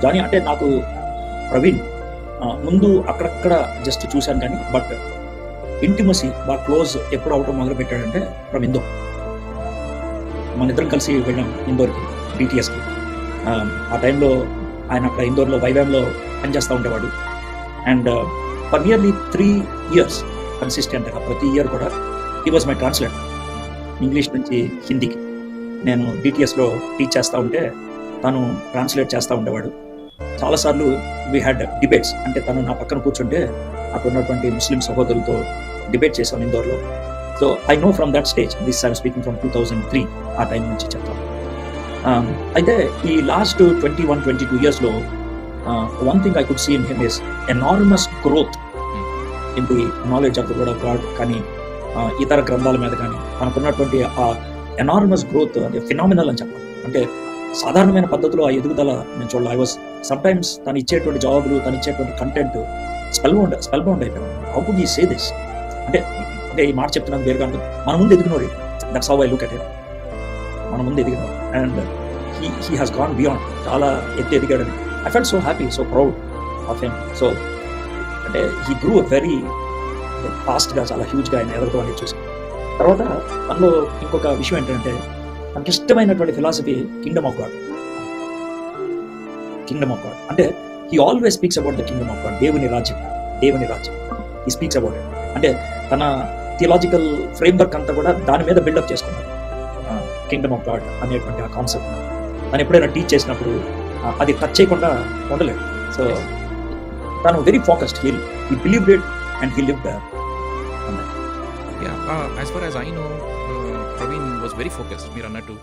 Johnny అంటే నాకు ప్రవీణ్ ముందు అక్కడక్కడ జస్ట్ చూశాను కానీ బట్ ఇంటిమసీ బాగా క్లోజ్ ఎప్పుడు అవటం మొదలు పెట్టాడంటే ఫ్రమ్ ఇందోర్. మన ఇద్దరం కలిసి వెళ్ళాం ఇందోర్కి, బీటీఎస్కి. ఆ టైంలో ఆయన అక్కడ ఇందోర్లో వైవామ్లో పనిచేస్తూ ఉండేవాడు. అండ్ ఫర్ నియర్లీ 3 years కన్సిస్టెంట్గా ప్రతి ఇయర్ కూడా he was my translator. English నుంచి హిందీకి నేను బీటీఎస్లో టీచ్ చేస్తూ ఉంటే తను ట్రాన్స్లేట్ చేస్తూ ఉండేవాడు. చాలాసార్లు వీ హ్యాడ్ డిబేట్స్, అంటే తను నా పక్కన కూర్చుంటే అక్కడ ఉన్నటువంటి ముస్లిం సహోదరులతో డిబేట్ చేశాం ఇందోర్లో. So I know from that stage, this I'm speaking from 2003, ఆ టైం నుంచి చెప్తాను. అయితే ఈ లాస్ట్ 21-22 yearsలో one thing I could see in him is enormous growth in the knowledge of the word of God. కానీ ఇతర గ్రంథాల మీద కానీ మనకున్నటువంటి ఆ ఎనార్మస్ గ్రోత్ అది ఫినామినల్ అని చెప్పాలి. అంటే సాధారణమైన పద్ధతిలో ఆ ఎదుగుదల నేను చూడాలి. ఐ వాజ్ సమ్టైమ్స్ తను ఇచ్చేటువంటి జవాబులు, తను ఇచ్చేటువంటి కంటెంట్ స్పెల్ బౌండ్ అయిపోయాను. How could you say this అంటే ఈ మాట చెప్తున్నాను వేరుగా ఉంటుంది. మన ముందు ఎదిగినోడు, that's how I look at him. మన ముందు ఎదిగినోడు and he has gone beyond, చాలా ఎత్తి ఎదిగాడని. I felt so happy, so proud of him. So అంటే హీ గ్రూ వెరీ ఫాస్ట్గా, చాలా హ్యూజ్గా ఆయన ఎదగడం అనేది చూసి. తర్వాత తనలో ఇంకొక విషయం ఏంటంటే తనకి ఇష్టమైనటువంటి ఫిలాసఫీ కింగ్డమ్ ఆఫ్ గాడ్. అంటే he always speaks about the Kingdom of God, దేవుని రాజ్యం. He speaks about it. అంటే తన థియలాజికల్ ఫ్రేమ్వర్క్ అంతా కూడా దాని మీద బిల్డప్ చేసుకున్నాడు, కింగ్డమ్ ఆఫ్ గాడ్ అనేటువంటి ఆ కాన్సెప్ట్. తను ఎప్పుడైనా టీచ్ చేసినప్పుడు అది టచ్ చేయకుండా ఉండలేదు. సో తను very focused, he believed it and he lived there. Yeah, as far as I know, Praveen was very focused. మీరు అన్నట్టు